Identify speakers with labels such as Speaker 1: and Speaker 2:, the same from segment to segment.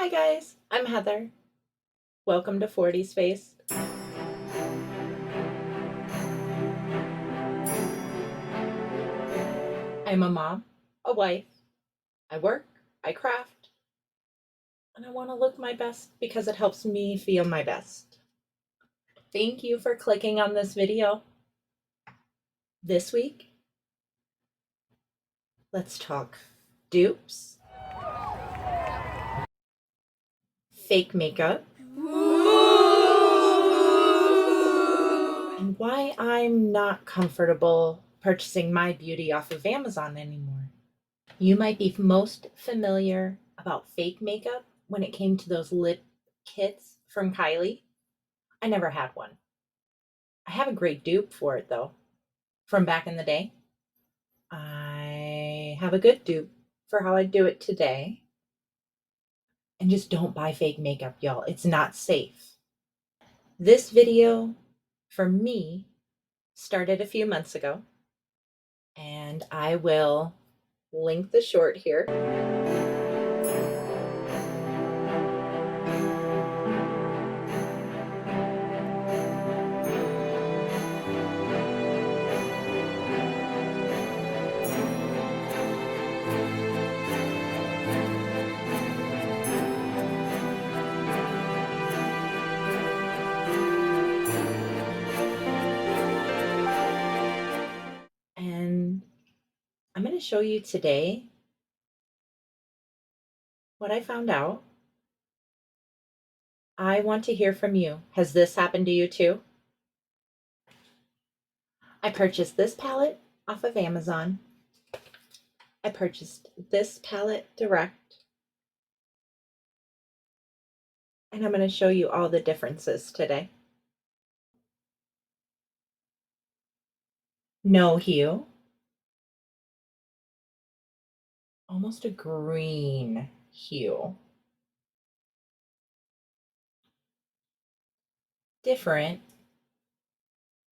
Speaker 1: Hi guys, I'm Heather. Welcome to Forties Faced. I'm a mom, a wife, I work, I craft, and I want to look my best because it helps me feel my best. Thank you for clicking on this video. This week, let's talk dupes, fake makeup, and why I'm not comfortable purchasing my beauty off of Amazon anymore. You might be most familiar about fake makeup when it came to those lip kits from Kylie. I never had one. I have a great dupe for it though, from back in the day. I have a good dupe for how I do it today. And just don't buy fake makeup, y'all. It's not safe. This video, for me, started a few months ago, and I will link the short here. And I'm going to show you today what I found out. I want to hear from you. Has this happened to you too? I purchased this palette off of Amazon. I purchased this palette direct. And I'm going to show you all the differences today. No hue. Almost a green hue. Different.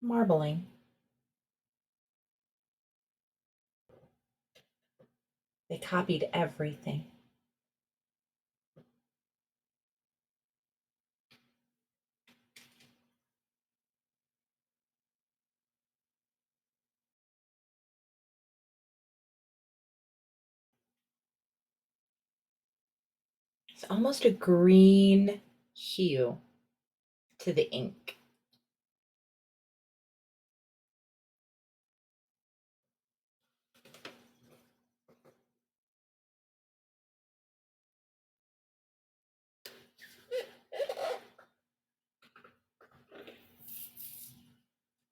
Speaker 1: Marbling. They copied everything. It's almost a green hue to the ink.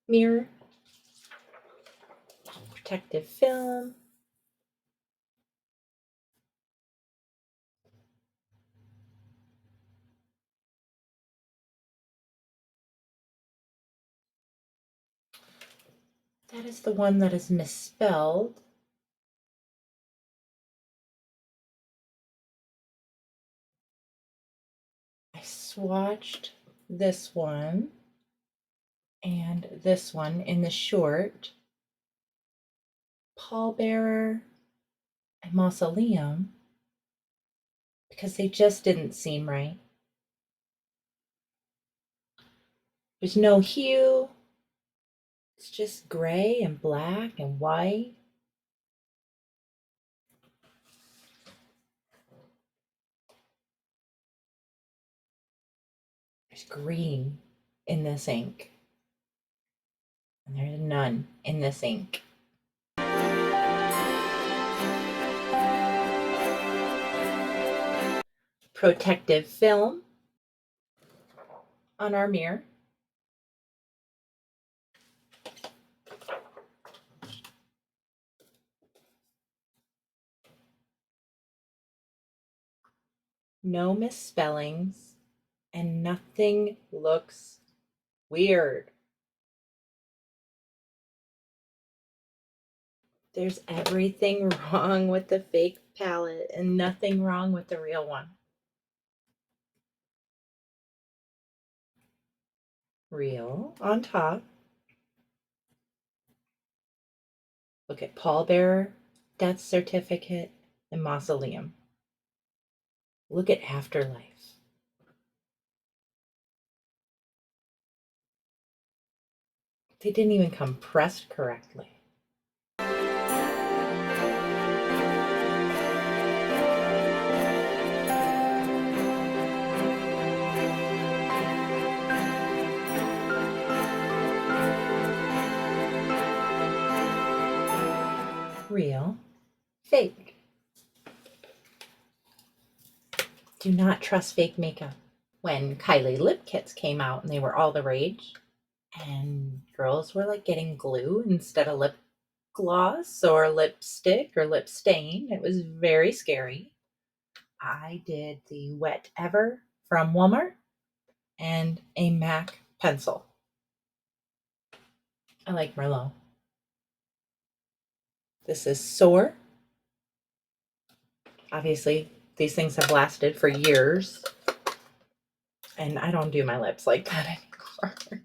Speaker 1: Mirror. Protective film. That is the one that is misspelled. I swatched this one and this one in the short. Pallbearer and Mausoleum, because they just didn't seem right. There's no hue. It's just gray and black and white. There's green in this ink. And there's none in this ink. Protective film on our mirror. No misspellings, and nothing looks weird. There's everything wrong with the fake palette and nothing wrong with the real one. Real on top. Look at pallbearer, death certificate, and mausoleum. Look at Afterlife. They didn't even come pressed correctly. Real, fake. Do not trust fake makeup. When Kylie lip kits came out and they were all the rage, and girls were like getting glue instead of lip gloss or lipstick or lip stain, it was very scary. I did the Wet Ever from Walmart and a MAC pencil. I like Merlot. This is Soar. Obviously, these things have lasted for years, and I don't do my lips like that anymore.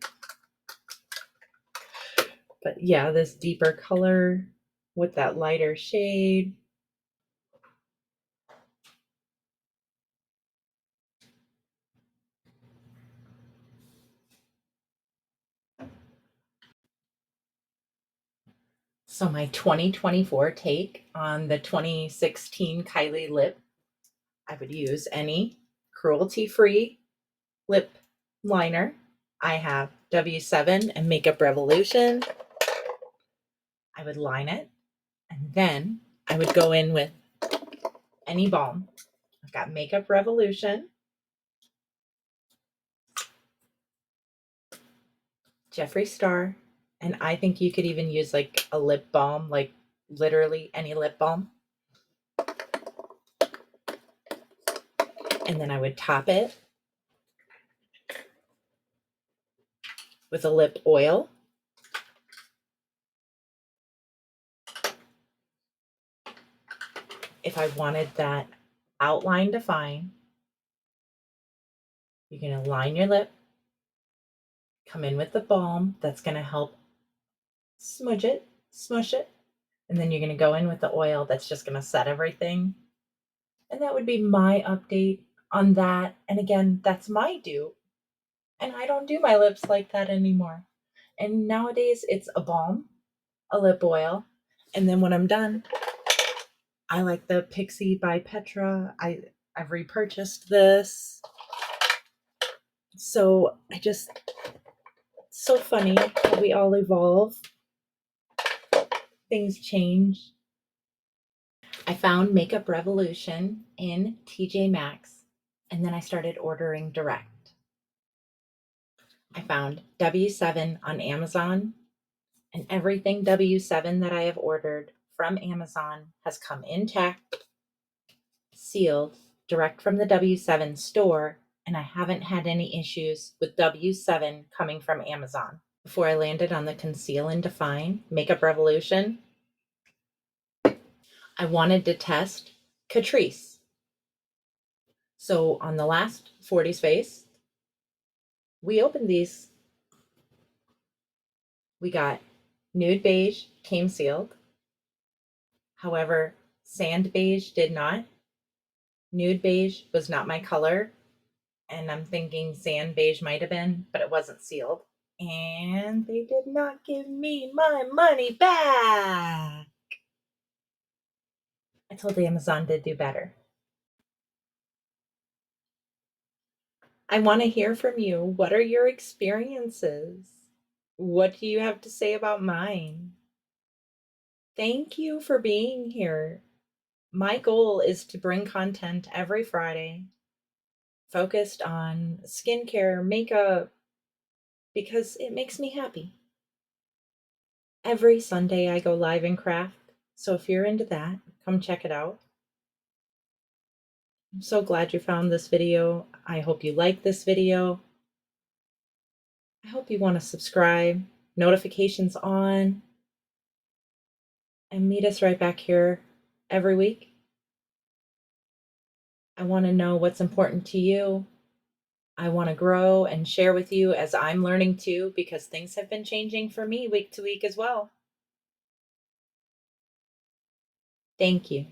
Speaker 1: But yeah, this deeper color with that lighter shade. So my 2024 take on the 2016 Kylie lip, I would use any cruelty-free lip liner. I have W7 and Makeup Revolution. I would line it, and then I would go in with any balm. I've got Makeup Revolution, Jeffree Star, and I think you could even use like a lip balm, like literally any lip balm. And then I would top it with a lip oil. If I wanted that outline define, you're going to line your lip, come in with the balm that's going to help smudge it, smush it, and then you're going to go in with the oil that's just going to set everything. And that would be my update on that. And again, that's my dupe. And I don't do my lips like that anymore. And nowadays it's a balm, a lip oil, and then when I'm done, I like the Pixie by Petra. I've repurchased this. So it's so funny how we all evolve. Things change. I found Makeup Revolution in TJ Maxx, and then I started ordering direct. I found W7 on Amazon, and everything W7 that I have ordered from Amazon has come intact, sealed, direct from the W7 store, and I haven't had any issues with W7 coming from Amazon. Before I landed on the Conceal and Define Makeup Revolution, I wanted to test Catrice. So on the last Forties Faced, we opened these. We got nude beige, came sealed. However, sand beige did not. Nude beige was not my color, and I'm thinking sand beige might have been, but it wasn't sealed. And they did not give me my money back. I told Amazon to do better. I want to hear from you. What are your experiences? What do you have to say about mine? Thank you for being here. My goal is to bring content every Friday focused on skincare, makeup, because it makes me happy. Every Sunday I go live and craft, so if you're into that, come check it out. I'm so glad you found this video. I hope you like this video. I hope you want to subscribe, notifications on, and meet us right back here every week. I want to know what's important to you. I want to grow and share with you as I'm learning too, because things have been changing for me week to week as well. Thank you.